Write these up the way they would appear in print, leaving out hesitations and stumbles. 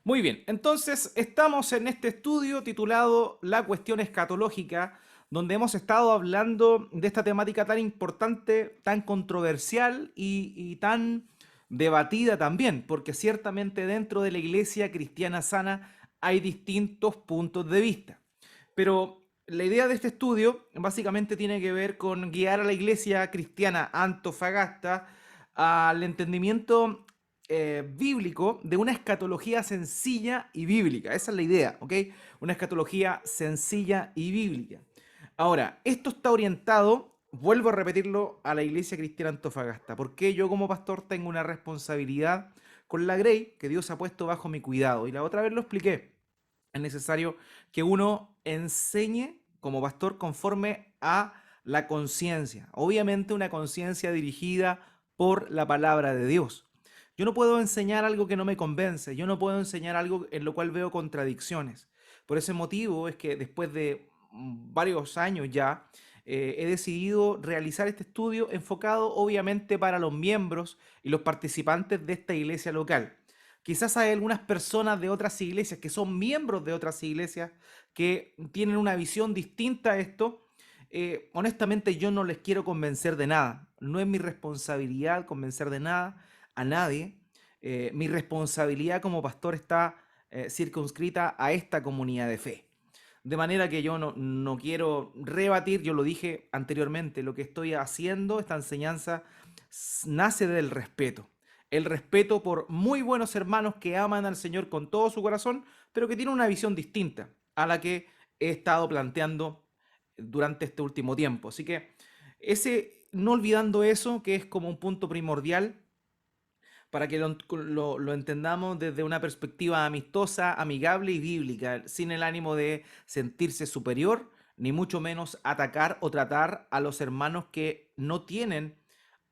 Muy bien, entonces estamos en este estudio titulado La cuestión escatológica, donde hemos estado hablando de esta temática tan importante, tan controversial y tan debatida también, porque ciertamente dentro de la iglesia cristiana sana hay distintos puntos de vista. Pero la idea de este estudio básicamente tiene que ver con guiar a la iglesia cristiana Antofagasta al entendimiento bíblico de una escatología sencilla y bíblica. Esa es la idea, ¿ok? Una escatología sencilla y bíblica. Ahora, esto está orientado, vuelvo a repetirlo, a la iglesia cristiana Antofagasta, porque yo como pastor tengo una responsabilidad con la Grey que Dios ha puesto bajo mi cuidado. Y la otra vez lo expliqué. Es necesario que uno enseñe como pastor conforme a la conciencia. Obviamente una conciencia dirigida por la palabra de Dios. Yo no puedo enseñar algo que no me convence, yo no puedo enseñar algo en lo cual veo contradicciones. Por ese motivo es que después de varios años ya he decidido realizar este estudio enfocado obviamente para los miembros y los participantes de esta iglesia local. Quizás hay algunas personas de otras iglesias que son miembros de otras iglesias que tienen una visión distinta a esto. Honestamente yo no les quiero convencer de nada. No es mi responsabilidad convencer de nada a nadie. Mi responsabilidad como pastor está circunscrita a esta comunidad de fe. De manera que yo no quiero rebatir, yo lo dije anteriormente, lo que estoy haciendo, esta enseñanza nace del respeto. El respeto por muy buenos hermanos que aman al Señor con todo su corazón, pero que tienen una visión distinta a la que he estado planteando durante este último tiempo. Así que no olvidando eso, que es como un punto primordial para que lo entendamos desde una perspectiva amistosa, amigable y bíblica, sin el ánimo de sentirse superior, ni mucho menos atacar o tratar a los hermanos que no tienen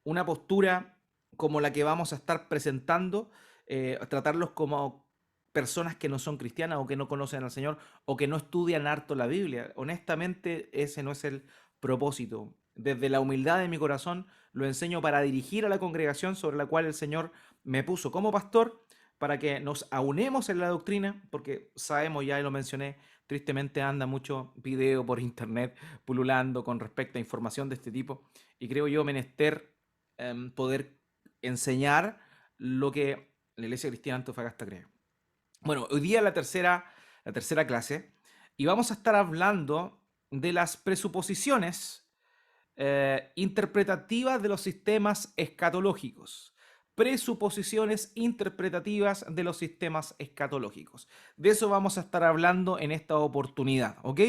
una postura como la que vamos a estar presentando, tratarlos como personas que no son cristianas o que no conocen al Señor o que no estudian harto la Biblia. Honestamente, ese no es el propósito. Desde la humildad de mi corazón lo enseño para dirigir a la congregación sobre la cual el Señor me puso como pastor, para que nos aunemos en la doctrina, porque sabemos, ya lo mencioné, tristemente anda mucho video por internet pululando con respecto a información de este tipo, y creo yo menester poder enseñar lo que la Iglesia Cristiana Antofagasta cree. Bueno, hoy día la tercera clase, y vamos a estar hablando de las presuposiciones interpretativas de los sistemas escatológicos. Presuposiciones interpretativas de los sistemas escatológicos. De eso vamos a estar hablando en esta oportunidad, ¿ok?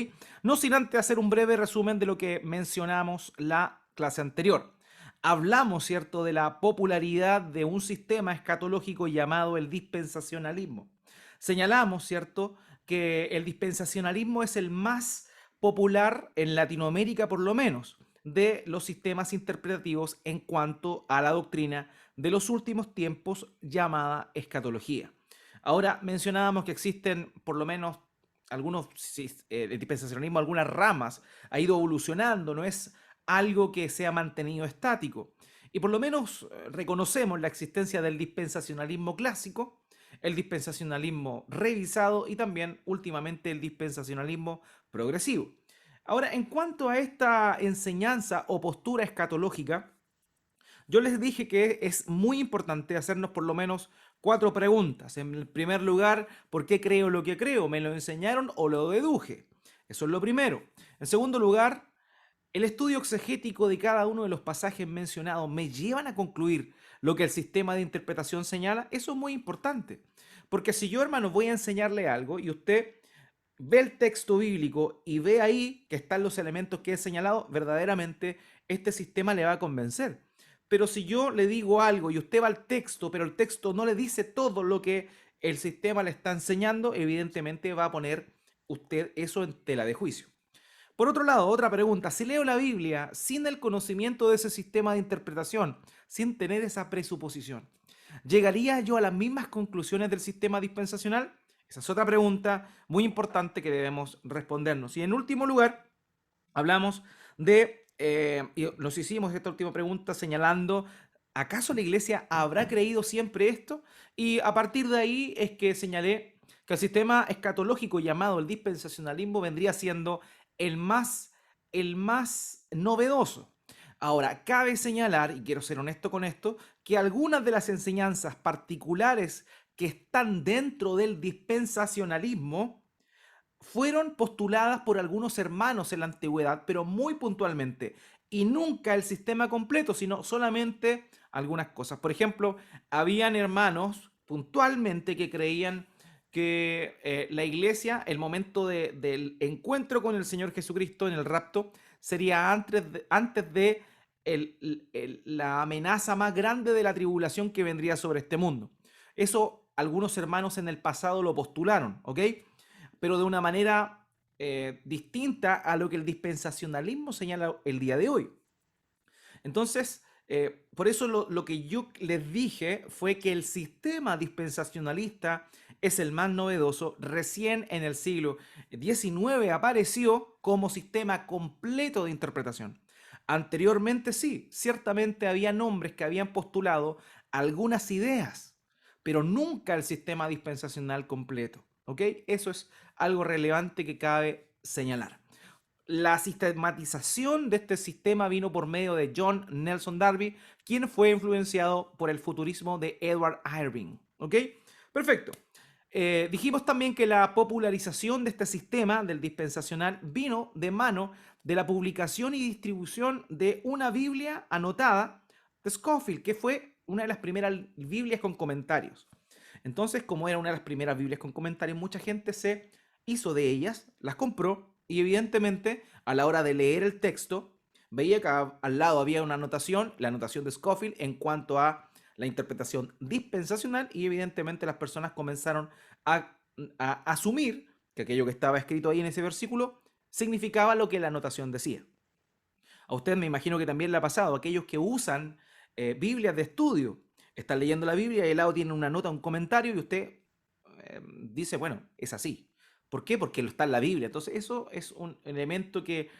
No sin antes hacer un breve resumen de lo que mencionamos la clase anterior. Hablamos, ¿cierto?, de la popularidad de un sistema escatológico llamado el dispensacionalismo. Señalamos, ¿cierto?, que el dispensacionalismo es el más popular en Latinoamérica, por lo menos, de los sistemas interpretativos en cuanto a la doctrina de los últimos tiempos llamada escatología. Ahora mencionábamos que existen por lo menos algunos, el dispensacionalismo, algunas ramas, ha ido evolucionando, no es algo que se ha mantenido estático. Y por lo menos reconocemos la existencia del dispensacionalismo clásico, el dispensacionalismo revisado y también últimamente el dispensacionalismo progresivo. Ahora, en cuanto a esta enseñanza o postura escatológica, yo les dije que es muy importante hacernos por lo menos cuatro preguntas. En el primer lugar, ¿por qué creo lo que creo? ¿Me lo enseñaron o lo deduje? Eso es lo primero. En segundo lugar, el estudio exegético de cada uno de los pasajes mencionados me llevan a concluir lo que el sistema de interpretación señala. Eso es muy importante. Porque si yo, hermano, voy a enseñarle algo y usted ve el texto bíblico y ve ahí que están los elementos que he señalado, verdaderamente este sistema le va a convencer. Pero si yo le digo algo y usted va al texto, pero el texto no le dice todo lo que el sistema le está enseñando, evidentemente va a poner usted eso en tela de juicio. Por otro lado, otra pregunta, si leo la Biblia sin el conocimiento de ese sistema de interpretación, sin tener esa presuposición, ¿llegaría yo a las mismas conclusiones del sistema dispensacional? Esa es otra pregunta muy importante que debemos respondernos. Y en último lugar, hablamos de, y nos hicimos esta última pregunta señalando ¿Acaso la iglesia habrá creído siempre esto? Y a partir de ahí es que señalé que el sistema escatológico llamado el dispensacionalismo vendría siendo el más, el más novedoso. Ahora, cabe señalar, y quiero ser honesto con esto, que algunas de las enseñanzas particulares que están dentro del dispensacionalismo fueron postuladas por algunos hermanos en la antigüedad, pero muy puntualmente, y nunca el sistema completo, sino solamente algunas cosas. Por ejemplo, habían hermanos puntualmente que creían que la iglesia, el momento del encuentro con el Señor Jesucristo en el rapto, sería antes de la amenaza más grande de la tribulación que vendría sobre este mundo. Eso algunos hermanos en el pasado lo postularon, ¿ok? Pero de una manera distinta a lo que el dispensacionalismo señala el día de hoy. Entonces, por eso lo que yo les dije fue que el sistema dispensacionalista es el más novedoso. Recién en el siglo XIX apareció como sistema completo de interpretación. Anteriormente sí, ciertamente había nombres que habían postulado algunas ideas, pero nunca el sistema dispensacional completo. ¿Ok? Eso es algo relevante que cabe señalar. La sistematización de este sistema vino por medio de John Nelson Darby, quien fue influenciado por el futurismo de Edward Irving. ¿Ok? Perfecto. Dijimos también que la popularización de este sistema del dispensacional vino de mano de la publicación y distribución de una Biblia anotada de Scofield, que fue una de las primeras Biblias con comentarios. Entonces, como era una de las primeras Biblias con comentarios, mucha gente se hizo de ellas, las compró y evidentemente a la hora de leer el texto veía que al lado había una anotación, la anotación de Scofield en cuanto a la interpretación dispensacional y evidentemente las personas comenzaron a asumir que aquello que estaba escrito ahí en ese versículo significaba lo que la anotación decía. A usted me imagino que también le ha pasado, aquellos que usan Biblias de estudio, están leyendo la Biblia y al lado tiene una nota, un comentario y usted dice, bueno, es así. ¿Por qué? Porque lo está en la Biblia. Entonces eso es un elemento que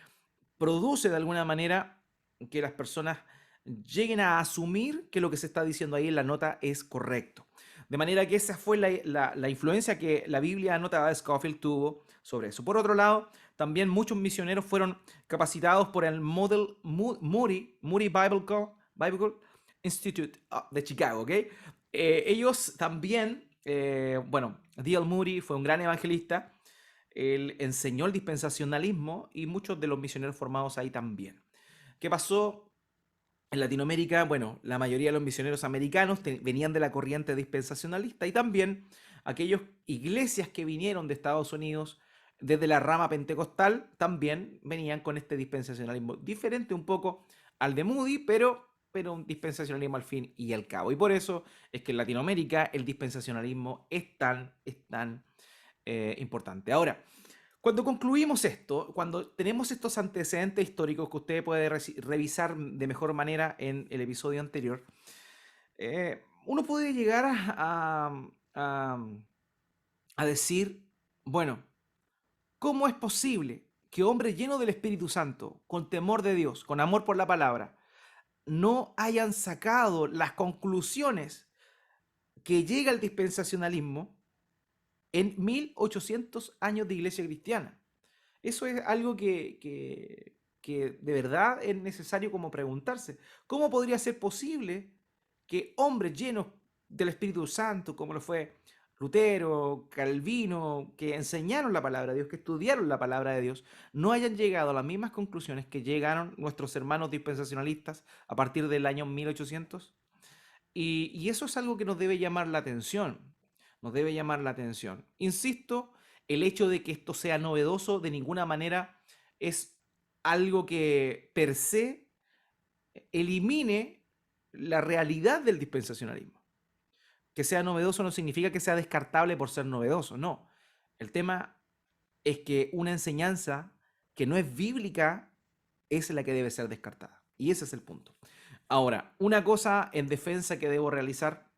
produce de alguna manera que las personas lleguen a asumir que lo que se está diciendo ahí en la nota es correcto. De manera que esa fue la influencia que la Biblia anotada de Scofield tuvo sobre eso. Por otro lado, también muchos misioneros fueron capacitados por el Moody Bible Institute de Chicago. ¿Ok? Ellos también, bueno, D.L. Moody fue un gran evangelista. Él enseñó el dispensacionalismo y muchos de los misioneros formados ahí también. ¿Qué pasó en Latinoamérica? Bueno, la mayoría de los misioneros americanos venían de la corriente dispensacionalista y también aquellas iglesias que vinieron de Estados Unidos desde la rama pentecostal también venían con este dispensacionalismo diferente un poco al de Moody, pero un dispensacionalismo al fin y al cabo. Y por eso es que en Latinoamérica el dispensacionalismo es tan importante. Ahora, cuando concluimos esto, cuando tenemos estos antecedentes históricos que usted puede revisar de mejor manera en el episodio anterior, uno puede llegar a decir, bueno, ¿cómo es posible que hombres llenos del Espíritu Santo, con temor de Dios, con amor por la palabra, no hayan sacado las conclusiones que llega el dispensacionalismo en 1800 años de iglesia cristiana? Eso es algo que de verdad es necesario como preguntarse. ¿Cómo podría ser posible que hombres llenos del Espíritu Santo, como lo fue Lutero, Calvino, que enseñaron la palabra de Dios, que estudiaron la palabra de Dios, no hayan llegado a las mismas conclusiones que llegaron nuestros hermanos dispensacionalistas a partir del año 1800? Y eso es algo que nos debe llamar la atención, nos debe llamar la atención. Insisto, el hecho de que esto sea novedoso de ninguna manera es algo que per se elimine la realidad del dispensacionalismo. Que sea novedoso no significa que sea descartable por ser novedoso, no. El tema es que una enseñanza que no es bíblica es la que debe ser descartada. Y ese es el punto. Ahora, una cosa en defensa que debo realizar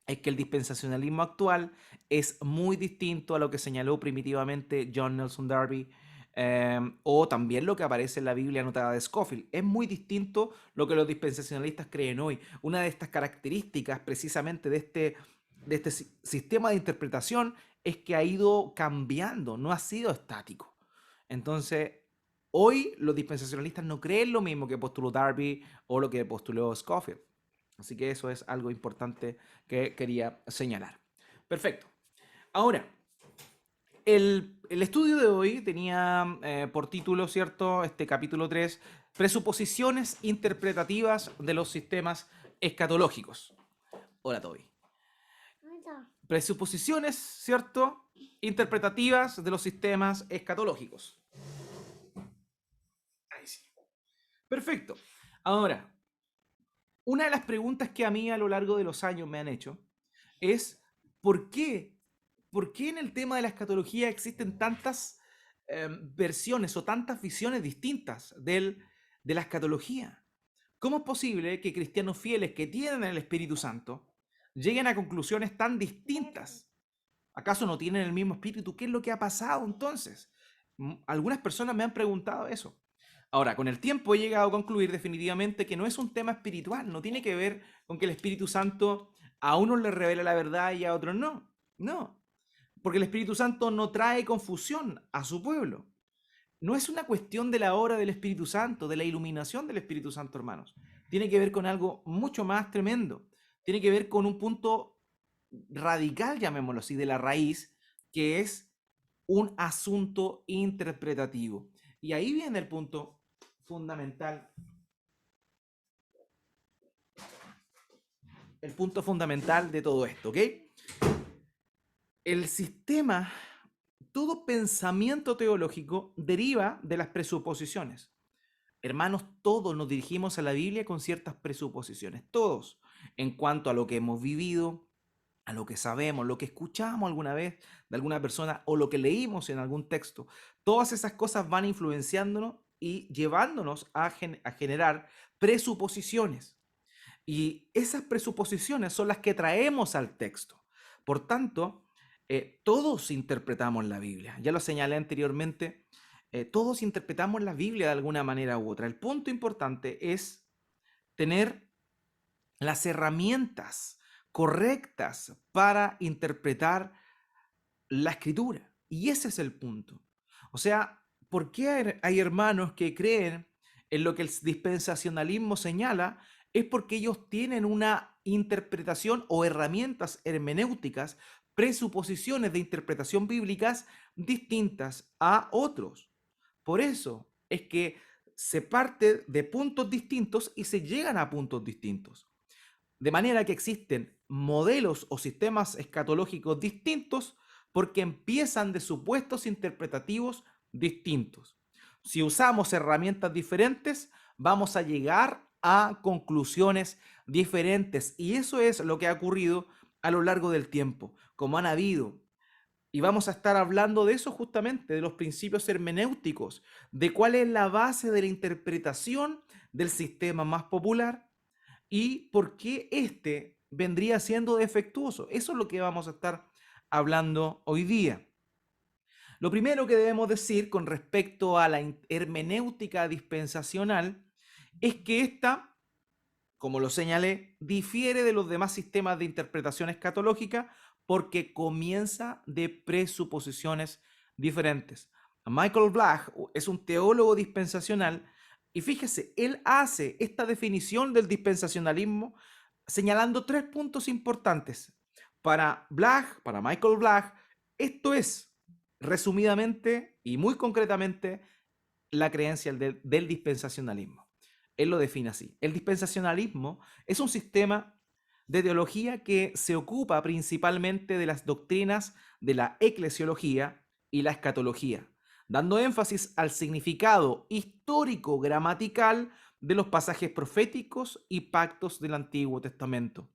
es que el dispensacionalismo actual es muy distinto a lo que señaló primitivamente John Nelson Darby o también lo que aparece en la Biblia anotada de Scofield. Es muy distinto lo que los dispensacionalistas creen hoy. Una de estas características precisamente de este sistema de interpretación es que ha ido cambiando, no ha sido estático. Entonces, hoy los dispensacionalistas no creen lo mismo que postuló Darby o lo que postuló Scofield. Así que eso es algo importante que quería señalar. Perfecto. Ahora, el estudio de hoy tenía por título, ¿cierto? Este capítulo 3, presuposiciones interpretativas de los sistemas escatológicos. Hola, Toby. Presuposiciones, ¿cierto? Interpretativas de los sistemas escatológicos. Ahí sí. Perfecto. Ahora, una de las preguntas que a mí a lo largo de los años me han hecho es ¿por qué? ¿Por qué en el tema de la escatología existen tantas versiones o tantas visiones distintas de la escatología? ¿Cómo es posible que cristianos fieles que tienen el Espíritu Santo lleguen a conclusiones tan distintas? ¿Acaso no tienen el mismo espíritu? ¿Qué es lo que ha pasado entonces? Algunas personas me han preguntado eso. Ahora, con el tiempo he llegado a concluir definitivamente que no es un tema espiritual, no tiene que ver con que el Espíritu Santo a unos le revela la verdad y a otros no. No, porque el Espíritu Santo no trae confusión a su pueblo. No es una cuestión de la obra del Espíritu Santo, de la iluminación del Espíritu Santo, hermanos. Tiene que ver con algo mucho más tremendo. Tiene que ver con un punto radical, llamémoslo así, de la raíz, que es un asunto interpretativo. Y ahí viene el punto fundamental. El punto fundamental de todo esto, ¿ok? El sistema, todo pensamiento teológico deriva de las presuposiciones. Hermanos, todos nos dirigimos a la Biblia con ciertas presuposiciones, todos, en cuanto a lo que hemos vivido, a lo que sabemos, lo que escuchamos alguna vez de alguna persona o lo que leímos en algún texto. Todas esas cosas van influenciándonos y llevándonos a generar presuposiciones. Y esas presuposiciones son las que traemos al texto. Por tanto, todos interpretamos la Biblia. Ya lo señalé anteriormente, todos interpretamos la Biblia de alguna manera u otra. El punto importante es tener las herramientas correctas para interpretar la escritura. Y ese es el punto. O sea, ¿por qué hay hermanos que creen en lo que el dispensacionalismo señala? Es porque ellos tienen una interpretación o herramientas hermenéuticas, presuposiciones de interpretación bíblicas distintas a otros. Por eso es que se parte de puntos distintos y se llegan a puntos distintos. De manera que existen modelos o sistemas escatológicos distintos porque empiezan de supuestos interpretativos distintos. Si usamos herramientas diferentes, vamos a llegar a conclusiones diferentes. Y eso es lo que ha ocurrido a lo largo del tiempo, como han habido. Y vamos a estar hablando de eso justamente, de los principios hermenéuticos, de cuál es la base de la interpretación del sistema más popular y por qué este vendría siendo defectuoso. Eso es lo que vamos a estar hablando hoy día. Lo primero que debemos decir con respecto a la hermenéutica dispensacional es que esta, como lo señalé, difiere de los demás sistemas de interpretación escatológica porque comienza de presuposiciones diferentes. Michael Black es un teólogo dispensacional y fíjese, él hace esta definición del dispensacionalismo señalando tres puntos importantes. Para Black, para Michael Black, esto es, resumidamente y muy concretamente, la creencia del dispensacionalismo. Él lo define así. El dispensacionalismo es un sistema de teología que se ocupa principalmente de las doctrinas de la eclesiología y la escatología, dando énfasis al significado histórico gramatical de los pasajes proféticos y pactos del Antiguo Testamento.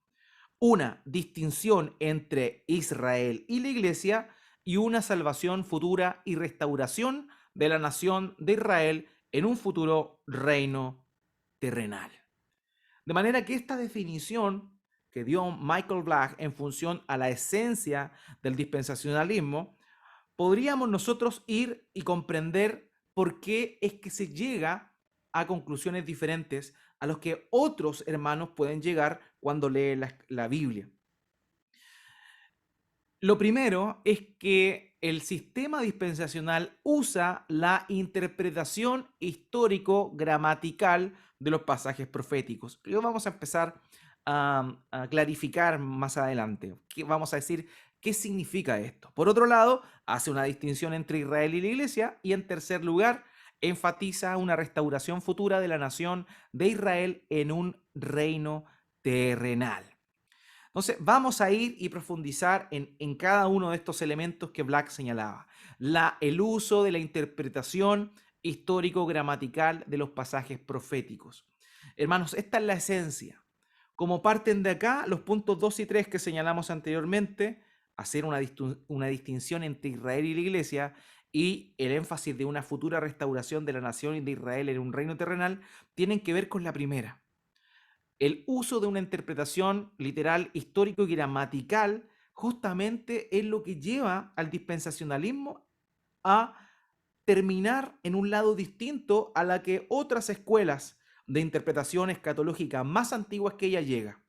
Una distinción entre Israel y la Iglesia y una salvación futura y restauración de la nación de Israel en un futuro reino terrenal. De manera que esta definición que dio Michael Black en función a la esencia del dispensacionalismo podríamos nosotros ir y comprender por qué es que se llega a conclusiones diferentes a los que otros hermanos pueden llegar cuando leen la Biblia. Lo primero es que el sistema dispensacional usa la interpretación histórico-gramatical de los pasajes proféticos. Y vamos a empezar a clarificar más adelante. Vamos a decir qué significa esto. Por otro lado, hace una distinción entre Israel y la iglesia. Y en tercer lugar, enfatiza una restauración futura de la nación de Israel en un reino terrenal. Entonces, vamos a ir y profundizar en cada uno de estos elementos que Black señalaba. El uso de la interpretación histórico-gramatical de los pasajes proféticos. Hermanos, esta es la esencia. Como parten de acá, los puntos 2 y 3 que señalamos anteriormente, hacer una distinción entre Israel y la iglesia y el énfasis de una futura restauración de la nación de Israel en un reino terrenal, tienen que ver con la primera. El uso de una interpretación literal, histórico y gramatical justamente es lo que lleva al dispensacionalismo a terminar en un lado distinto a la que otras escuelas de interpretación escatológica más antiguas que ella llega.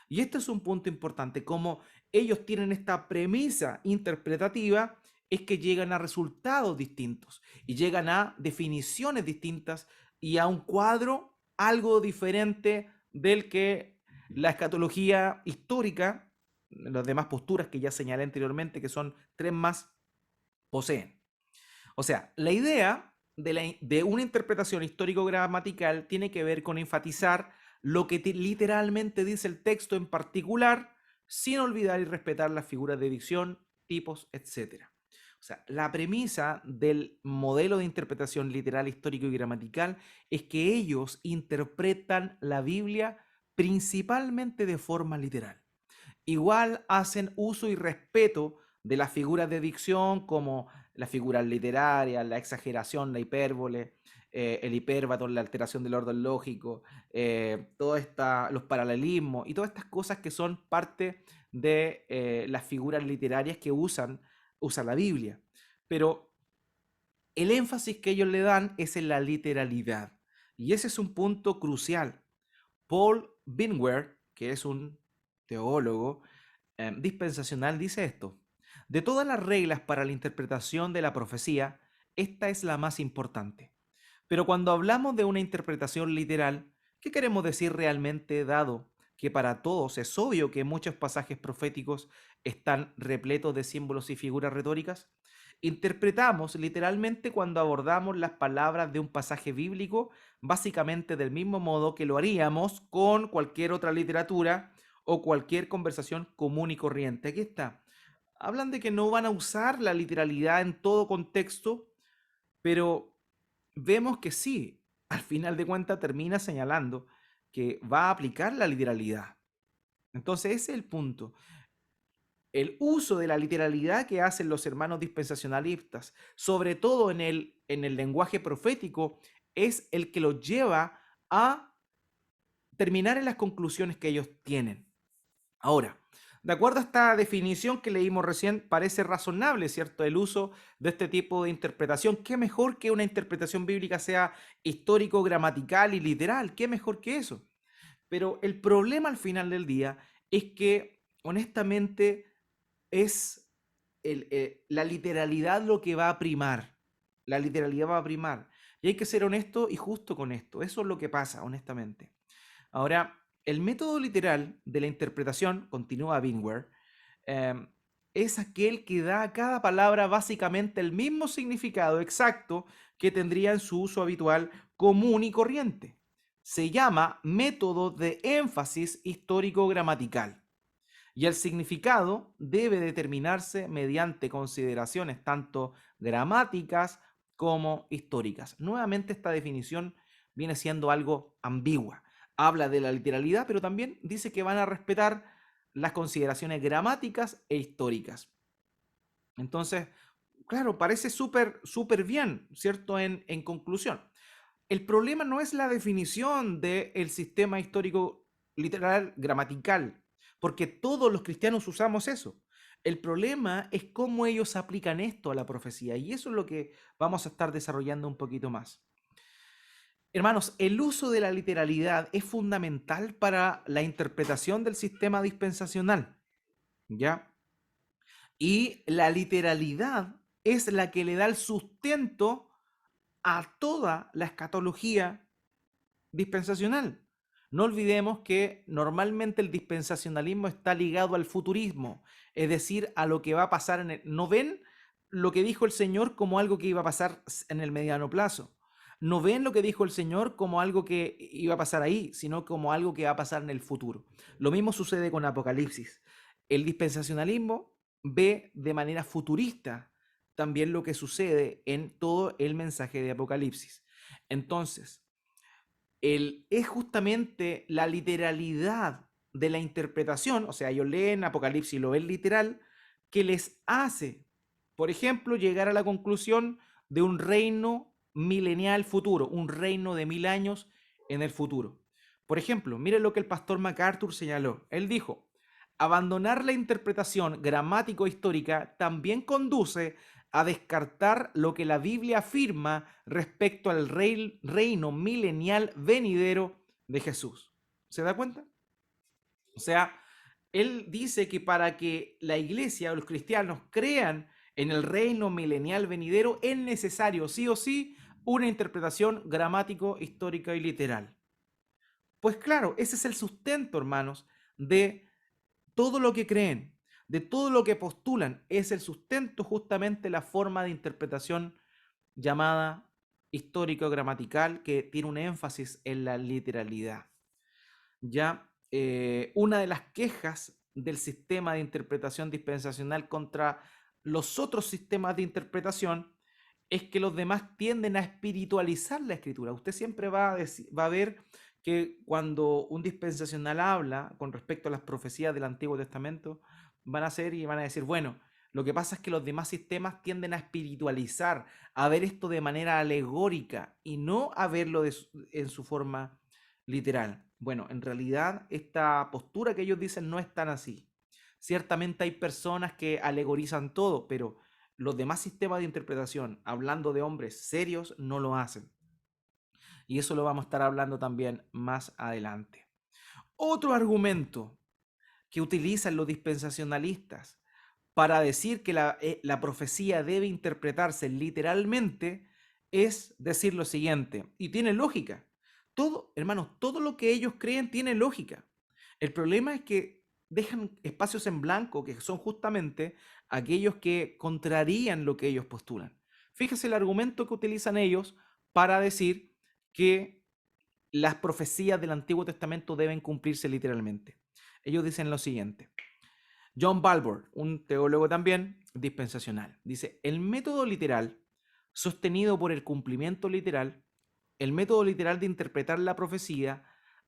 Y este es un punto importante, como ellos tienen esta premisa interpretativa, es que llegan a resultados distintos y llegan a definiciones distintas y a un cuadro algo diferente del que la escatología histórica, las demás posturas que ya señalé anteriormente, que son tres más, poseen. O sea, la idea de una interpretación histórico-gramatical tiene que ver con enfatizar lo que literalmente dice el texto en particular, sin olvidar y respetar las figuras de dicción, tipos, etc. O sea, la premisa del modelo de interpretación literal, histórico y gramatical es que ellos interpretan la Biblia principalmente de forma literal. Igual hacen uso y respeto de las figuras de dicción como las figuras literarias, la exageración, la hipérbole, el hipérbaton, la alteración del orden lógico, los paralelismos y todas estas cosas que son parte de las figuras literarias que usa la Biblia. Pero el énfasis que ellos le dan es en la literalidad. Y ese es un punto crucial. Paul Binware, que es un teólogo dispensacional, dice esto: de todas las reglas para la interpretación de la profecía, esta es la más importante. Pero cuando hablamos de una interpretación literal, ¿qué queremos decir realmente, dado que para todos es obvio que muchos pasajes proféticos están repletos de símbolos y figuras retóricas? Interpretamos literalmente cuando abordamos las palabras de un pasaje bíblico, básicamente del mismo modo que lo haríamos con cualquier otra literatura o cualquier conversación común y corriente. Aquí está. Hablan de que no van a usar la literalidad en todo contexto, pero vemos que sí, al final de cuentas termina señalando que va a aplicar la literalidad. Entonces ese es el punto. El uso de la literalidad que hacen los hermanos dispensacionalistas, sobre todo en el lenguaje profético, es el que los lleva a terminar en las conclusiones que ellos tienen. Ahora, de acuerdo a esta definición que leímos recién, parece razonable, ¿cierto?, el uso de este tipo de interpretación. ¿Qué mejor que una interpretación bíblica sea histórico, gramatical y literal? ¿Qué mejor que eso? Pero el problema al final del día es que, honestamente, es la literalidad lo que va a primar. La literalidad va a primar. Y hay que ser honesto y justo con esto. Eso es lo que pasa, honestamente. Ahora, el método literal de la interpretación, continúa Binware, em, es aquel que da a cada palabra básicamente el mismo significado exacto que tendría en su uso habitual común y corriente. Se llama método de énfasis histórico-gramatical. Y el significado debe determinarse mediante consideraciones tanto gramáticas como históricas. Nuevamente esta definición viene siendo algo ambigua. Habla de la literalidad, pero también dice que van a respetar las consideraciones gramáticas e históricas. Entonces, claro, parece súper bien, ¿cierto? En conclusión. El problema no es la definición del sistema histórico literal gramatical, porque todos los cristianos usamos eso. El problema es cómo ellos aplican esto a la profecía, y eso es lo que vamos a estar desarrollando un poquito más. Hermanos, el uso de la literalidad es fundamental para la interpretación del sistema dispensacional, ¿ya? Y la literalidad es la que le da el sustento a toda la escatología dispensacional. No olvidemos que normalmente el dispensacionalismo está ligado al futurismo, es decir, a lo que va a pasar en el... No ven lo que dijo el Señor como algo que iba a pasar en el mediano plazo. No ven lo que dijo el Señor como algo que iba a pasar ahí, sino como algo que va a pasar en el futuro. Lo mismo sucede con Apocalipsis. El dispensacionalismo ve de manera futurista también lo que sucede en todo el mensaje de Apocalipsis. Entonces, es justamente la literalidad de la interpretación, o sea, ellos leen Apocalipsis y lo ven literal, que les hace, por ejemplo, llegar a la conclusión de un reino milenial futuro, un reino de 1000 años en el futuro. Por ejemplo, miren lo que el pastor MacArthur señaló. Él dijo, abandonar la interpretación gramático-histórica también conduce a descartar lo que la Biblia afirma respecto al reino milenial venidero de Jesús. ¿Se da cuenta? O sea, él dice que para que la iglesia o los cristianos crean en el reino milenial venidero es necesario sí o sí una interpretación gramático, histórica y literal. Pues claro, ese es el sustento, hermanos, de todo lo que creen, de todo lo que postulan, es el sustento justamente la forma de interpretación llamada histórico-gramatical que tiene un énfasis en la literalidad. Ya una de las quejas del sistema de interpretación dispensacional contra los otros sistemas de interpretación es que los demás tienden a espiritualizar la escritura. Usted siempre va a ver que cuando un dispensacional habla con respecto a las profecías del Antiguo Testamento, van a ser y van a decir, bueno, lo que pasa es que los demás sistemas tienden a espiritualizar, a ver esto de manera alegórica y no a verlo en su forma literal. Bueno, en realidad esta postura que ellos dicen no es tan así. Ciertamente hay personas que alegorizan todo, pero los demás sistemas de interpretación, hablando de hombres serios, no lo hacen. Y eso lo vamos a estar hablando también más adelante. Otro argumento que utilizan los dispensacionalistas para decir que la profecía debe interpretarse literalmente es decir lo siguiente, y tiene lógica. Todo, hermanos, todo lo que ellos creen tiene lógica. El problema es que dejan espacios en blanco que son justamente aquellos que contrarían lo que ellos postulan. Fíjese el argumento que utilizan ellos para decir que las profecías del Antiguo Testamento deben cumplirse literalmente. Ellos dicen lo siguiente. John Balbour, un teólogo también dispensacional, dice, el método literal, sostenido por el cumplimiento literal, el método literal de interpretar la profecía,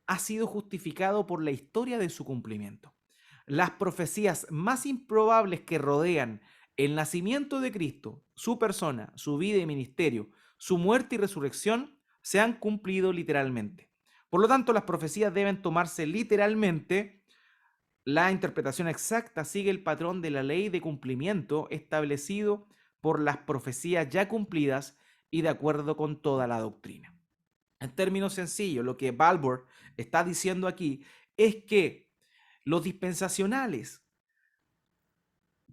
ha sido justificado por la historia de su cumplimiento. Las profecías más improbables que rodean el nacimiento de Cristo, su persona, su vida y ministerio, su muerte y resurrección, se han cumplido literalmente. Por lo tanto, las profecías deben tomarse literalmente. La interpretación exacta sigue el patrón de la ley de cumplimiento establecido por las profecías ya cumplidas y de acuerdo con toda la doctrina. En términos sencillos, lo que Balbour está diciendo aquí es que los dispensacionales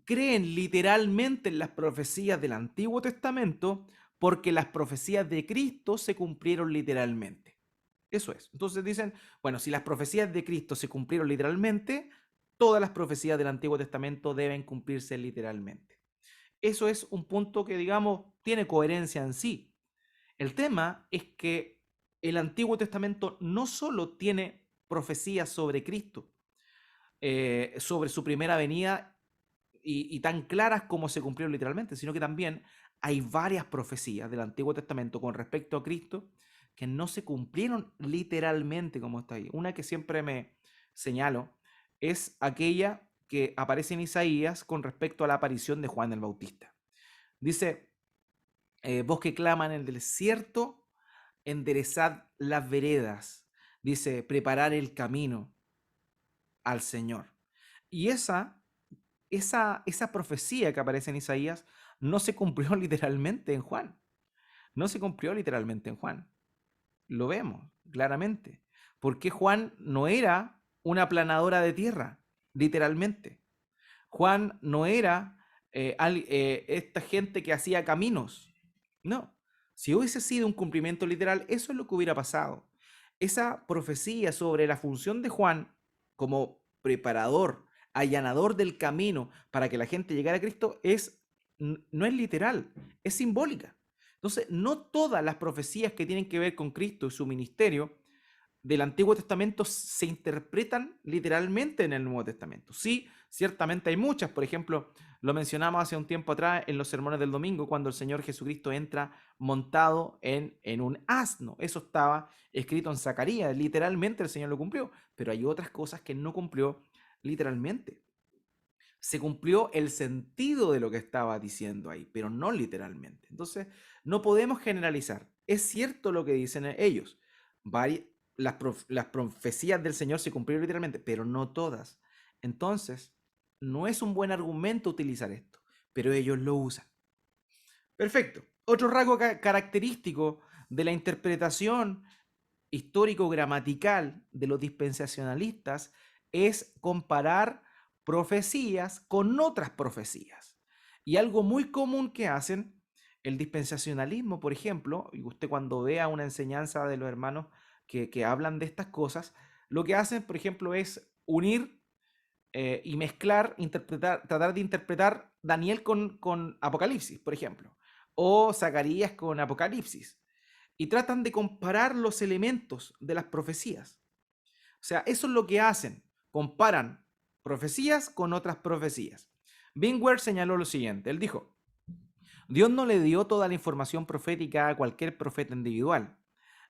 creen literalmente en las profecías del Antiguo Testamento porque las profecías de Cristo se cumplieron literalmente. Eso es. Entonces dicen, bueno, si las profecías de Cristo se cumplieron literalmente, todas las profecías del Antiguo Testamento deben cumplirse literalmente. Eso es un punto que, digamos, tiene coherencia en sí. El tema es que el Antiguo Testamento no solo tiene profecías sobre Cristo, sobre su primera venida y tan claras como se cumplieron literalmente, sino que también hay varias profecías del Antiguo Testamento con respecto a Cristo que no se cumplieron literalmente como está ahí. Una que siempre me señalo es aquella que aparece en Isaías con respecto a la aparición de Juan el Bautista. Dice, vos que claman en el desierto, enderezad las veredas. Dice, preparar el camino al Señor. Y esa esa profecía que aparece en Isaías no se cumplió literalmente en Juan. No se cumplió literalmente en Juan. Lo vemos claramente. Porque Juan no era una aplanadora de tierra, literalmente. Juan no era esta gente que hacía caminos. No. Si hubiese sido un cumplimiento literal, eso es lo que hubiera pasado. Esa profecía sobre la función de Juan como preparador, allanador del camino para que la gente llegara a Cristo no es literal, es simbólica. Entonces, no todas las profecías que tienen que ver con Cristo y su ministerio del Antiguo Testamento se interpretan literalmente en el Nuevo Testamento. Sí, ciertamente hay muchas. Por ejemplo, lo mencionamos hace un tiempo atrás en los sermones del domingo, cuando el Señor Jesucristo entra montado en un asno. Eso estaba escrito en Zacarías. Literalmente el Señor lo cumplió. Pero hay otras cosas que no cumplió literalmente. Se cumplió el sentido de lo que estaba diciendo ahí, pero no literalmente. Entonces, no podemos generalizar. Es cierto lo que dicen ellos. Las profecías del Señor se cumplieron literalmente, pero no todas. Entonces, no es un buen argumento utilizar esto, pero ellos lo usan. Perfecto. Otro rasgo característico de la interpretación histórico-gramatical de los dispensacionalistas es comparar profecías con otras profecías. Y algo muy común que hacen el dispensacionalismo, por ejemplo, y usted cuando vea una enseñanza de los hermanos que hablan de estas cosas, lo que hacen, por ejemplo, es unir y mezclar, tratar de interpretar Daniel con Apocalipsis, por ejemplo, o Zacarías con Apocalipsis, y tratan de comparar los elementos de las profecías. O sea, eso es lo que hacen, comparan profecías con otras profecías. Bingware señaló lo siguiente, él dijo: Dios no le dio toda la información profética a cualquier profeta individual.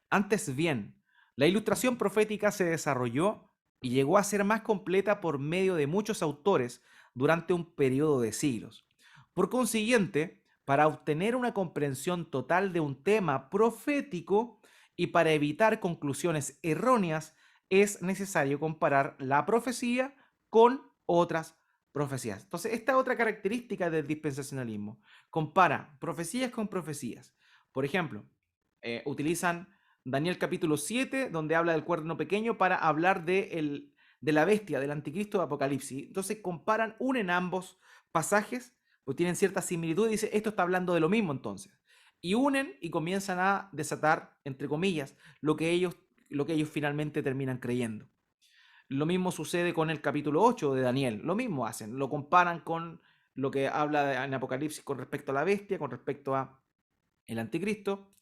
Antes bien, la ilustración profética se desarrolló y llegó a ser más completa por medio de muchos autores durante un periodo de siglos. Por consiguiente, para obtener una comprensión total de un tema profético y para evitar conclusiones erróneas, es necesario comparar la profecía con otras profecías. Entonces, esta otra característica del dispensacionalismo: compara profecías con profecías. Por ejemplo, utilizan Daniel capítulo 7, donde habla del cuerno pequeño, para hablar de la bestia, del anticristo de Apocalipsis. Entonces comparan, unen ambos pasajes, pues tienen cierta similitud, y dice, esto está hablando de lo mismo entonces. Y unen y comienzan a desatar, entre comillas, lo que ellos finalmente terminan creyendo. Lo mismo sucede con el capítulo 8 de Daniel. Lo mismo hacen, lo comparan con lo que habla en Apocalipsis con respecto a la bestia, con respecto a el anticristo.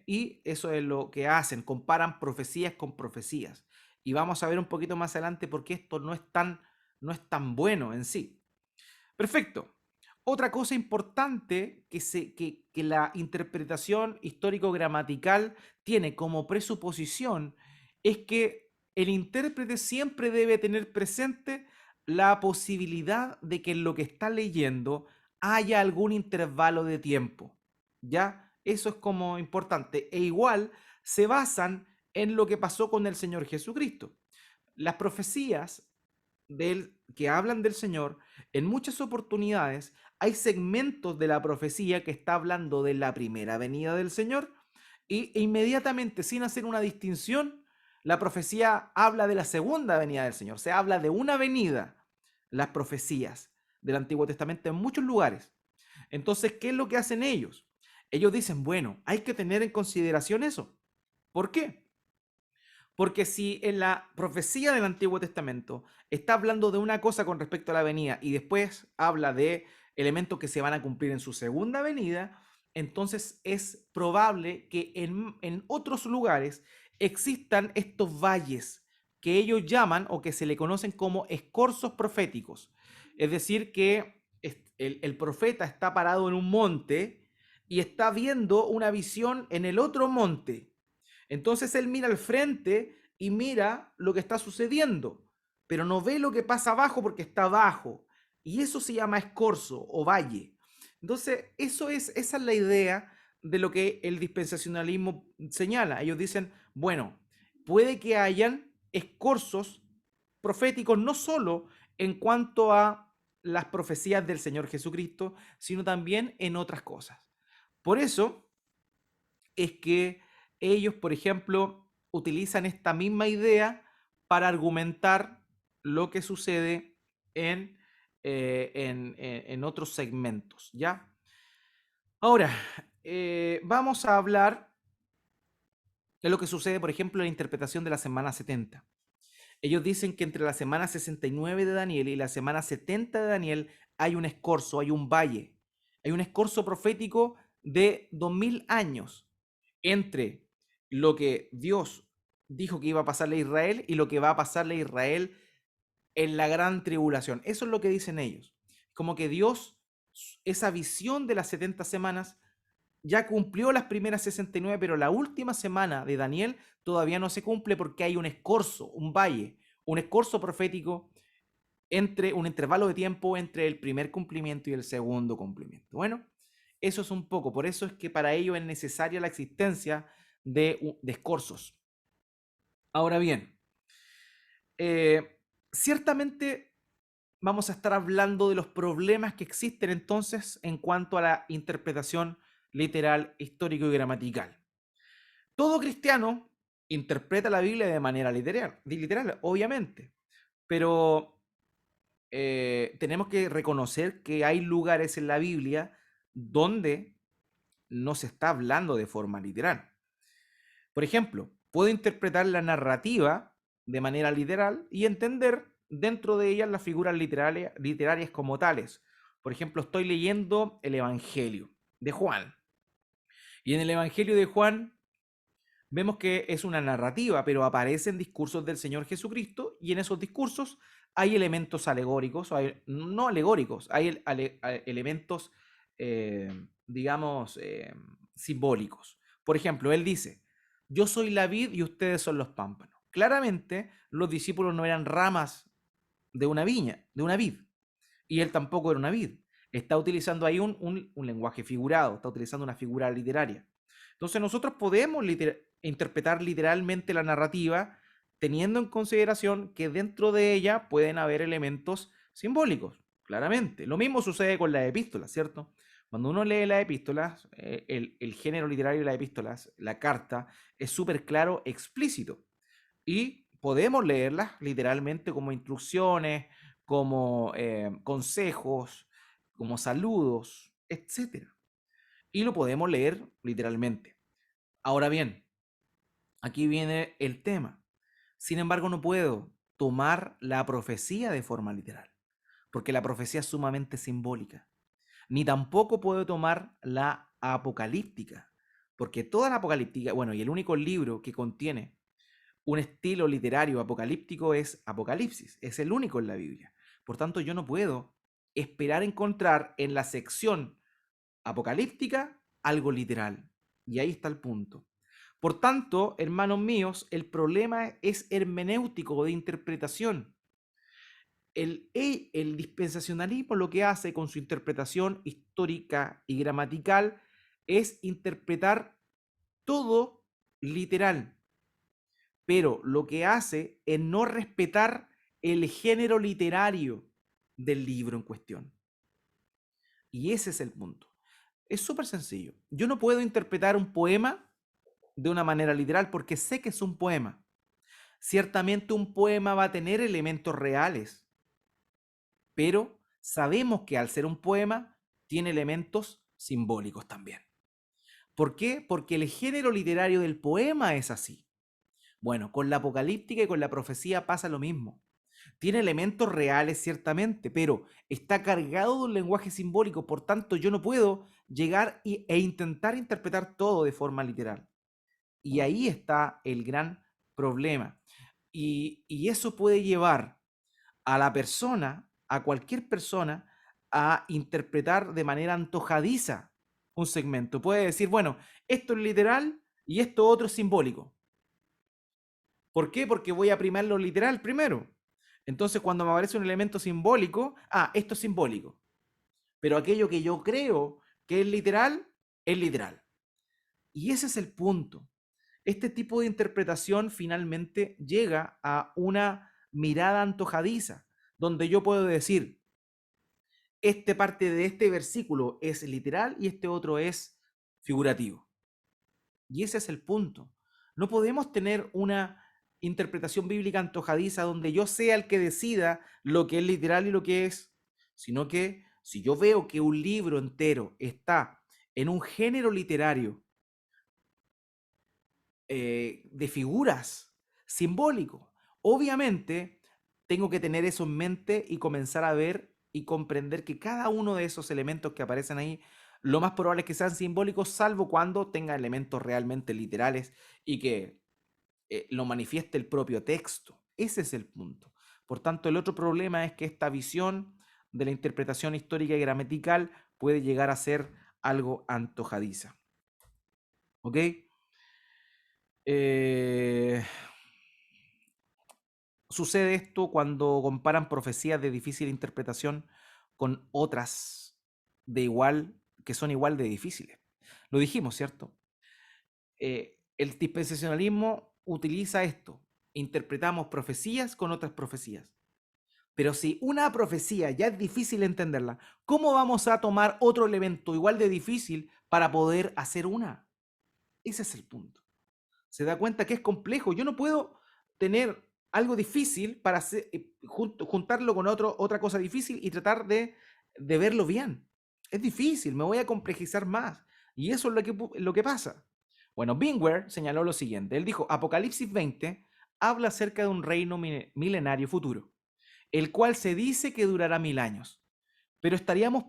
Y eso es lo que hacen, comparan profecías con profecías. Y vamos a ver un poquito más adelante por qué esto no es tan bueno en sí. Perfecto. Otra cosa importante que la interpretación histórico-gramatical tiene como presuposición es que el intérprete siempre debe tener presente la posibilidad de que en lo que está leyendo haya algún intervalo de tiempo. ¿Ya? Eso es como importante. E igual se basan en lo que pasó con el Señor Jesucristo. Las profecías que hablan del Señor, en muchas oportunidades hay segmentos de la profecía que está hablando de la primera venida del Señor e inmediatamente, sin hacer una distinción, la profecía habla de la segunda venida del Señor. Se habla de una venida, las profecías del Antiguo Testamento en muchos lugares. Entonces, ¿qué es lo que hacen ellos? Ellos dicen, bueno, hay que tener en consideración eso. ¿Por qué? Porque si en la profecía del Antiguo Testamento está hablando de una cosa con respecto a la venida y después habla de elementos que se van a cumplir en su segunda venida, entonces es probable que en otros lugares existan estos valles que ellos llaman o que se le conocen como escorzos proféticos. Es decir, que el profeta está parado en un monte y está viendo una visión en el otro monte. Entonces él mira al frente y mira lo que está sucediendo, pero no ve lo que pasa abajo porque está abajo. Y eso se llama escorzo o valle. Entonces, esa es la idea de lo que el dispensacionalismo señala. Ellos dicen, bueno, puede que hayan escorzos proféticos no solo en cuanto a las profecías del Señor Jesucristo, sino también en otras cosas. Por eso es que ellos, por ejemplo, utilizan esta misma idea para argumentar lo que sucede en, en otros segmentos, ¿ya? Ahora, vamos a hablar de lo que sucede, por ejemplo, en la interpretación de la semana 70. Ellos dicen que entre la semana 69 de Daniel y la semana 70 de Daniel hay un escorzo, hay un valle, hay un escorzo profético de 2000 años entre lo que Dios dijo que iba a pasarle a Israel y lo que va a pasarle a Israel en la gran tribulación. Eso es lo que dicen ellos. Como que Dios, esa visión de las 70 semanas, ya cumplió las primeras 69, pero la última semana de Daniel todavía no se cumple porque hay un escorzo, un valle, un escorzo profético entre un intervalo de tiempo entre el primer cumplimiento y el segundo cumplimiento. Bueno, eso es un poco, por eso es que para ello es necesaria la existencia de escorzos. Ahora bien, ciertamente vamos a estar hablando de los problemas que existen entonces en cuanto a la interpretación literal, histórico y gramatical. Todo cristiano interpreta la Biblia de manera literal, obviamente, pero tenemos que reconocer que hay lugares en la Biblia donde no se está hablando de forma literal. Por ejemplo, puedo interpretar la narrativa de manera literal y entender dentro de ellas las figuras literarias como tales. Por ejemplo, estoy leyendo el Evangelio de Juan. Y en el Evangelio de Juan vemos que es una narrativa, pero aparecen discursos del Señor Jesucristo y en esos discursos hay elementos alegóricos, no alegóricos, hay elementos, digamos, simbólicos. Por ejemplo, él dice, yo soy la vid y ustedes son los pámpanos. Claramente, los discípulos no eran ramas de una viña, de una vid, y él tampoco era una vid. Está utilizando ahí un lenguaje figurado, está utilizando una figura literaria. Entonces nosotros podemos interpretar literalmente la narrativa teniendo en consideración que dentro de ella pueden haber elementos simbólicos, claramente. Lo mismo sucede con las epístolas, ¿cierto? Cuando uno lee las epístolas, el género literario de las epístolas, la carta, es súper claro, explícito. Y podemos leerlas literalmente como instrucciones, como consejos, como saludos, etcétera. Y lo podemos leer literalmente. Ahora bien, aquí viene el tema. Sin embargo, no puedo tomar la profecía de forma literal, porque la profecía es sumamente simbólica. Ni tampoco puedo tomar la apocalíptica, porque toda la apocalíptica, bueno, y el único libro que contiene un estilo literario apocalíptico es Apocalipsis, es el único en la Biblia. Por tanto, yo no puedo esperar encontrar en la sección apocalíptica algo literal. Y ahí está el punto. Por tanto, hermanos míos, el problema es hermenéutico de interpretación. El dispensacionalismo lo que hace con su interpretación histórica y gramatical es interpretar todo literal, pero lo que hace es no respetar el género literario del libro en cuestión. Y ese es el punto. Es súper sencillo. Yo no puedo interpretar un poema de una manera literal porque sé que es un poema. Ciertamente un poema va a tener elementos reales, pero sabemos que al ser un poema tiene elementos simbólicos también. ¿Por qué? Porque el género literario del poema es así. Bueno, con la apocalíptica y con la profecía pasa lo mismo. Tiene elementos reales ciertamente, pero está cargado de un lenguaje simbólico, por tanto yo no puedo llegar e intentar interpretar todo de forma literal. Y ahí está el gran problema. Y eso puede llevar a la persona, a cualquier persona, a interpretar de manera antojadiza un segmento. Puede decir, bueno, esto es literal y esto otro es simbólico. ¿Por qué? Porque voy a primar lo literal primero. Entonces, cuando me aparece un elemento simbólico, esto es simbólico. Pero aquello que yo creo que es literal. Y ese es el punto. Este tipo de interpretación finalmente llega a una mirada antojadiza, donde yo puedo decir, Este parte de este versículo es literal y este otro es figurativo. Y ese es el punto. No podemos tener una interpretación bíblica antojadiza donde yo sea el que decida lo que es literal y lo que es, sino que si yo veo que un libro entero está en un género literario de figuras simbólico, obviamente tengo que tener eso en mente y comenzar a ver y comprender que cada uno de esos elementos que aparecen ahí, lo más probable es que sean simbólicos, salvo cuando tenga elementos realmente literales y que lo manifieste el propio texto. Ese es el punto. Por tanto, el otro problema es que esta visión de la interpretación histórica y gramatical puede llegar a ser algo antojadiza. ¿Ok? Eh, Sucede esto cuando comparan profecías de difícil interpretación con otras de igual, que son igual de difíciles. Lo dijimos, ¿cierto? El dispensacionalismo utiliza esto. Interpretamos profecías con otras profecías. Pero si una profecía ya es difícil entenderla, ¿cómo vamos a tomar otro elemento igual de difícil para poder hacer una? Ese es el punto. Se da cuenta que es complejo. Yo no puedo tener algo difícil para juntarlo con otra cosa difícil y tratar de verlo bien. Es difícil, me voy a complejizar más. Y eso es lo que pasa. Bueno, Bingware señaló lo siguiente. Él dijo, Apocalipsis 20 habla acerca de un reino milenario futuro, el cual se dice que durará 1000 años. Pero estaríamos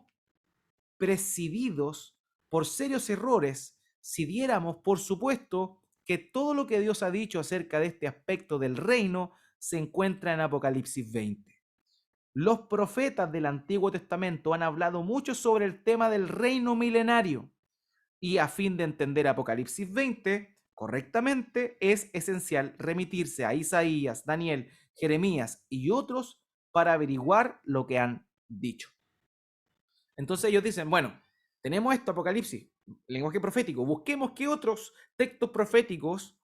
presididos por serios errores si diéramos por supuesto que todo lo que Dios ha dicho acerca de este aspecto del reino se encuentra en Apocalipsis 20. Los profetas del Antiguo Testamento han hablado mucho sobre el tema del reino milenario y a fin de entender Apocalipsis 20 correctamente es esencial remitirse a Isaías, Daniel, Jeremías y otros para averiguar lo que han dicho. Entonces ellos dicen, bueno, tenemos esto, Apocalipsis, lenguaje profético, busquemos qué otros textos proféticos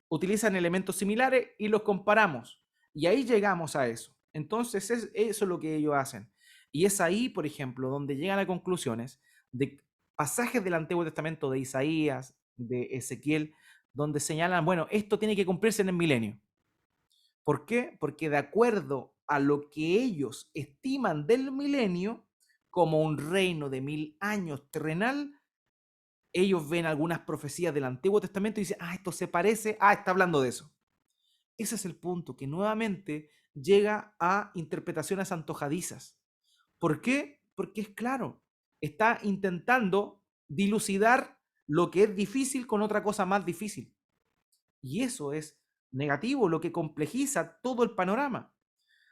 utilizan elementos similares y los comparamos. Y ahí llegamos a eso. Entonces eso es lo que ellos hacen. Y es ahí, por ejemplo, donde llegan a conclusiones de pasajes del Antiguo Testamento, de Isaías, de Ezequiel, donde señalan, bueno, esto tiene que cumplirse en el milenio. ¿Por qué? Porque de acuerdo a lo que ellos estiman del milenio, como un reino de 1000 años terrenal, ellos ven algunas profecías del Antiguo Testamento y dicen, esto se parece, está hablando de eso. Ese es el punto, que nuevamente llega a interpretaciones antojadizas. ¿Por qué? Porque es claro, está intentando dilucidar lo que es difícil con otra cosa más difícil. Y eso es negativo, lo que complejiza todo el panorama.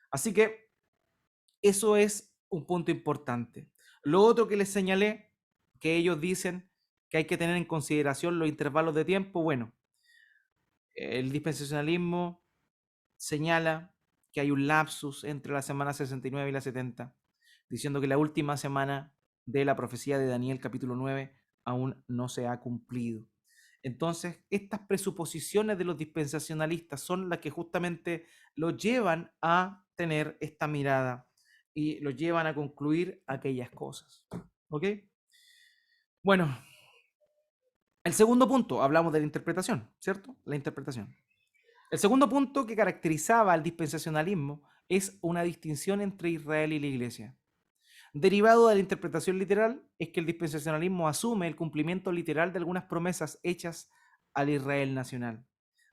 Así que eso es un punto importante. Lo otro que les señalé, que ellos dicen que hay que tener en consideración los intervalos de tiempo, bueno, el dispensacionalismo señala que hay un lapsus entre la semana 69 y la 70, diciendo que la última semana de la profecía de Daniel capítulo 9 aún no se ha cumplido. Entonces, estas presuposiciones de los dispensacionalistas son las que justamente los llevan a tener esta mirada y los llevan a concluir aquellas cosas. ¿Ok? Bueno, el segundo punto, hablamos de la interpretación, ¿cierto? La interpretación. El segundo punto que caracterizaba al dispensacionalismo es una distinción entre Israel y la Iglesia. Derivado de la interpretación literal es que el dispensacionalismo asume el cumplimiento literal de algunas promesas hechas al Israel nacional.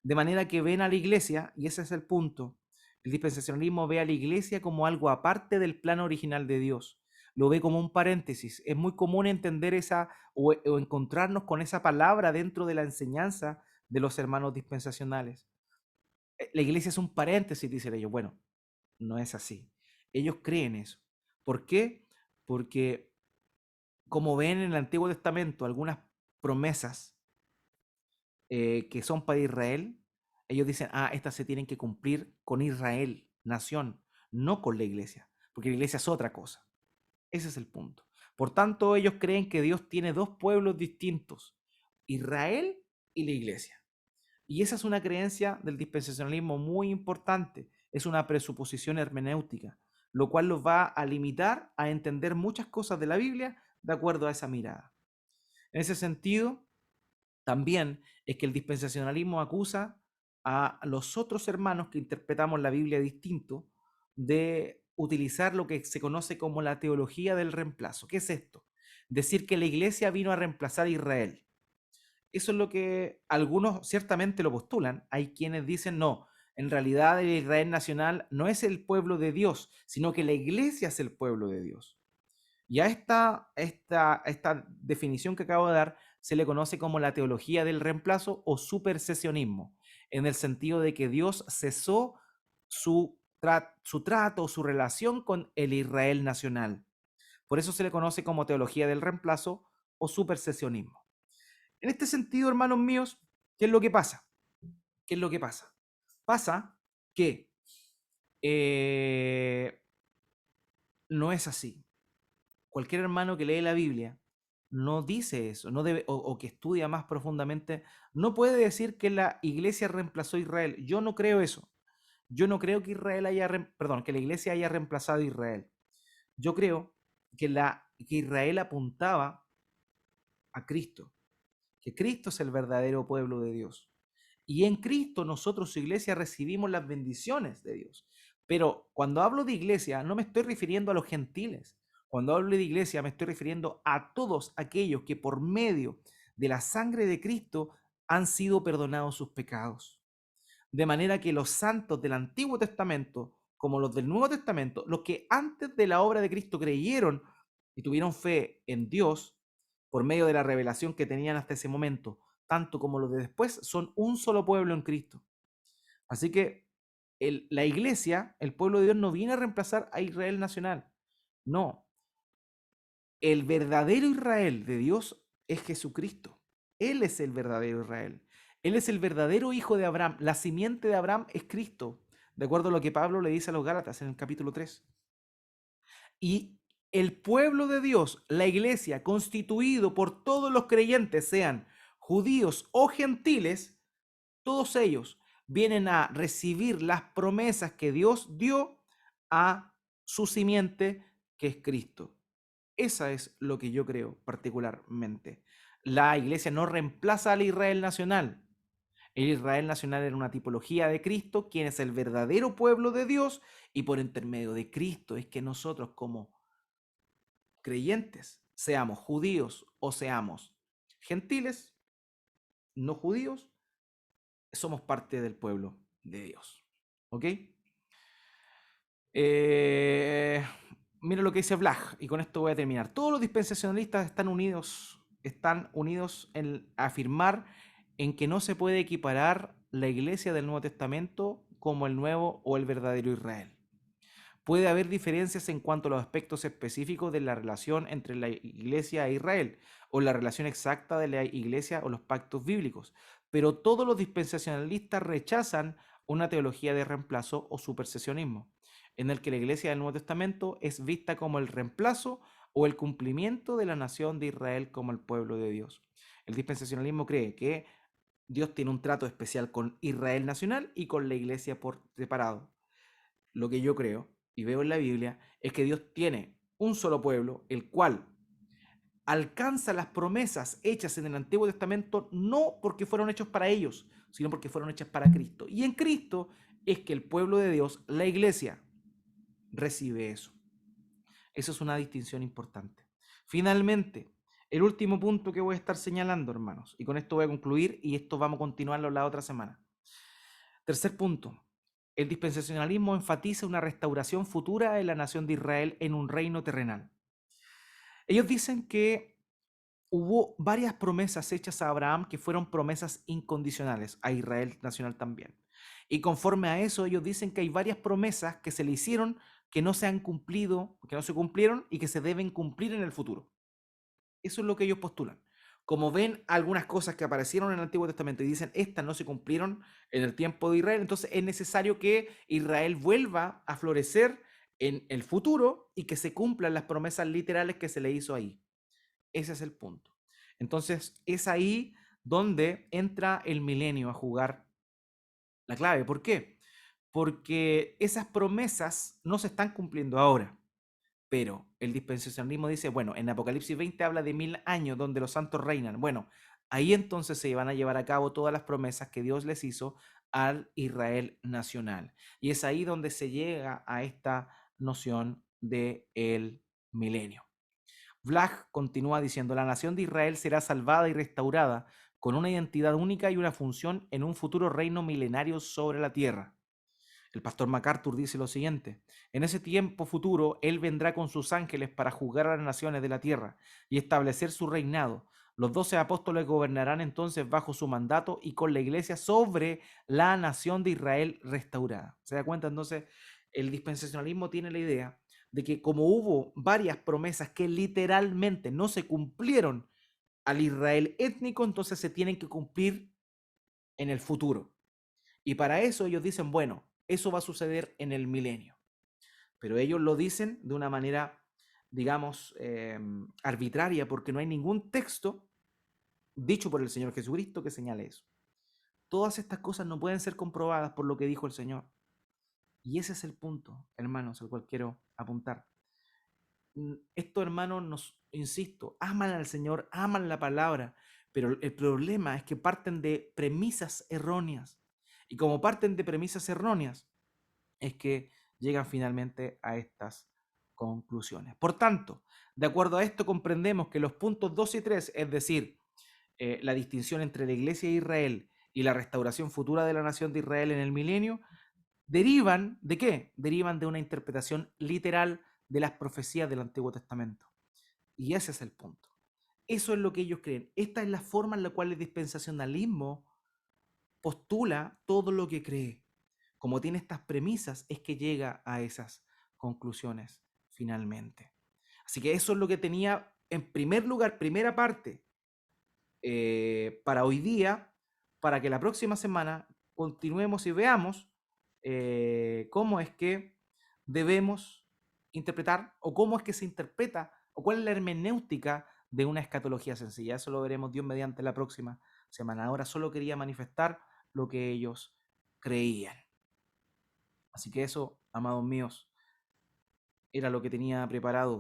De manera que ven a la iglesia, y ese es el punto, el dispensacionalismo ve a la iglesia como algo aparte del plan original de Dios. Lo ve como un paréntesis. Es muy común entender esa o encontrarnos con esa palabra dentro de la enseñanza de los hermanos dispensacionales. La iglesia es un paréntesis, dicen ellos. Bueno, no es así. Ellos creen eso. ¿Por qué? Porque como ven en el Antiguo Testamento algunas promesas que son para Israel, ellos dicen, estas se tienen que cumplir con Israel, nación, no con la iglesia, porque la iglesia es otra cosa. Ese es el punto. Por tanto, ellos creen que Dios tiene dos pueblos distintos, Israel y la iglesia. Y esa es una creencia del dispensacionalismo muy importante, es una presuposición hermenéutica. lo cual los va a limitar a entender muchas cosas de la Biblia de acuerdo a esa mirada. En ese sentido, también es que el dispensacionalismo acusa a los otros hermanos que interpretamos la Biblia distinto de utilizar lo que se conoce como la teología del reemplazo. ¿Qué es esto? Decir que la iglesia vino a reemplazar a Israel. Eso es lo que algunos ciertamente lo postulan. Hay quienes dicen no, en realidad el Israel nacional no es el pueblo de Dios, sino que la iglesia es el pueblo de Dios. Y a esta definición que acabo de dar se le conoce como la teología del reemplazo o supersesionismo, en el sentido de que Dios cesó su trato, su relación con el Israel nacional. Por eso se le conoce como teología del reemplazo o supersesionismo. En este sentido, hermanos míos, ¿qué es lo que pasa? ¿Qué es lo que pasa? Pasa que no es así. Cualquier hermano que lee la Biblia no dice eso, no debe, o que estudia más profundamente, no puede decir que la iglesia reemplazó a Israel. Yo no creo eso. Yo no creo que que la iglesia haya reemplazado a Israel. Yo creo que Israel apuntaba a Cristo, que Cristo es el verdadero pueblo de Dios. Y en Cristo nosotros, su iglesia, recibimos las bendiciones de Dios. Pero cuando hablo de iglesia, no me estoy refiriendo a los gentiles. Cuando hablo de iglesia, me estoy refiriendo a todos aquellos que por medio de la sangre de Cristo han sido perdonados sus pecados. De manera que los santos del Antiguo Testamento, como los del Nuevo Testamento, los que antes de la obra de Cristo creyeron y tuvieron fe en Dios por medio de la revelación que tenían hasta ese momento, tanto como los de después, son un solo pueblo en Cristo. Así que la iglesia, el pueblo de Dios, no viene a reemplazar a Israel nacional. No, el verdadero Israel de Dios es Jesucristo. Él es el verdadero Israel. Él es el verdadero hijo de Abraham. La simiente de Abraham es Cristo, de acuerdo a lo que Pablo le dice a los Gálatas en el capítulo 3. Y el pueblo de Dios, la iglesia, constituido por todos los creyentes, sean judíos o gentiles, todos ellos vienen a recibir las promesas que Dios dio a su simiente, que es Cristo. Esa es lo que yo creo particularmente. La iglesia no reemplaza al Israel nacional. El Israel nacional era una tipología de Cristo, quien es el verdadero pueblo de Dios, y por intermedio de Cristo es que nosotros como creyentes, seamos judíos o seamos gentiles, no judíos, somos parte del pueblo de Dios. ¿Ok? Eh, Mira lo que dice Blag, y con esto voy a terminar. Todos los dispensacionalistas están unidos en afirmar en que no se puede equiparar la iglesia del Nuevo Testamento como el nuevo o el verdadero Israel. Puede haber diferencias en cuanto a los aspectos específicos de la relación entre la iglesia e Israel, o la relación exacta de la iglesia o los pactos bíblicos, pero todos los dispensacionalistas rechazan una teología de reemplazo o supersesionismo, en el que la iglesia del Nuevo Testamento es vista como el reemplazo o el cumplimiento de la nación de Israel como el pueblo de Dios. El dispensacionalismo cree que Dios tiene un trato especial con Israel nacional y con la iglesia por separado. Lo que yo creo y veo en la Biblia es que Dios tiene un solo pueblo, el cual alcanza las promesas hechas en el Antiguo Testamento no porque fueron hechos para ellos, sino porque fueron hechas para Cristo. Y en Cristo es que el pueblo de Dios, la iglesia, recibe eso. Eso es una distinción importante. Finalmente, el último punto que voy a estar señalando, hermanos, y con esto voy a concluir y esto vamos a continuarlo la otra semana. Tercer punto, el dispensacionalismo enfatiza una restauración futura de la nación de Israel en un reino terrenal. Ellos dicen que hubo varias promesas hechas a Abraham que fueron promesas incondicionales, a Israel nacional también. Y conforme a eso, ellos dicen que hay varias promesas que se le hicieron que no se han cumplido, que no se cumplieron y que se deben cumplir en el futuro. Eso es lo que ellos postulan. Como ven algunas cosas que aparecieron en el Antiguo Testamento y dicen, estas no se cumplieron en el tiempo de Israel, entonces es necesario que Israel vuelva a florecer en el futuro y que se cumplan las promesas literales que se le hizo ahí. Ese es el punto. Entonces es ahí donde entra el milenio a jugar la clave. ¿Por qué? porque esas promesas no se están cumpliendo ahora. Pero el dispensacionalismo dice, bueno, en Apocalipsis 20 habla de 1000 años donde los santos reinan. Bueno, ahí entonces se van a llevar a cabo todas las promesas que Dios les hizo al Israel nacional. Y es ahí donde se llega a esta noción de el milenio. Vlag continúa diciendo, la nación de Israel será salvada y restaurada con una identidad única y una función en un futuro reino milenario sobre la tierra. El pastor MacArthur dice lo siguiente, en ese tiempo futuro, Él vendrá con sus ángeles para juzgar a las naciones de la tierra y establecer su reinado. Los 12 apóstoles gobernarán entonces bajo su mandato y con la iglesia sobre la nación de Israel restaurada. ¿Se da cuenta? Entonces, el dispensacionalismo tiene la idea de que como hubo varias promesas que literalmente no se cumplieron al Israel étnico, entonces se tienen que cumplir en el futuro. Y para eso ellos dicen, bueno, eso va a suceder en el milenio. Pero ellos lo dicen de una manera, digamos, arbitraria, porque no hay ningún texto dicho por el Señor Jesucristo que señale eso. Todas estas cosas no pueden ser comprobadas por lo que dijo el Señor. Y ese es el punto, hermanos, al cual quiero apuntar. Estos hermanos nos, insisto, aman al Señor, aman la palabra, pero el problema es que parten de premisas erróneas. Y como parten de premisas erróneas, es que llegan finalmente a estas conclusiones. Por tanto, de acuerdo a esto comprendemos que los puntos 2 y 3, es decir, la distinción entre la Iglesia de Israel y la restauración futura de la nación de Israel en el milenio, derivan ¿de qué? Derivan de una interpretación literal de las profecías del Antiguo Testamento. Y ese es el punto. Eso es lo que ellos creen. Esta es la forma en la cual el dispensacionalismo postula todo lo que cree. Como tiene estas premisas, es que llega a esas conclusiones finalmente. Así que eso es lo que tenía en primer lugar, primera parte, para hoy día, para que la próxima semana continuemos y veamos cómo es que debemos interpretar o cómo es que se interpreta o cuál es la hermenéutica de una escatología sencilla. Eso lo veremos Dios mediante la próxima semana. Ahora solo quería manifestar lo que ellos creían. Así que eso, amados míos, era lo que tenía preparado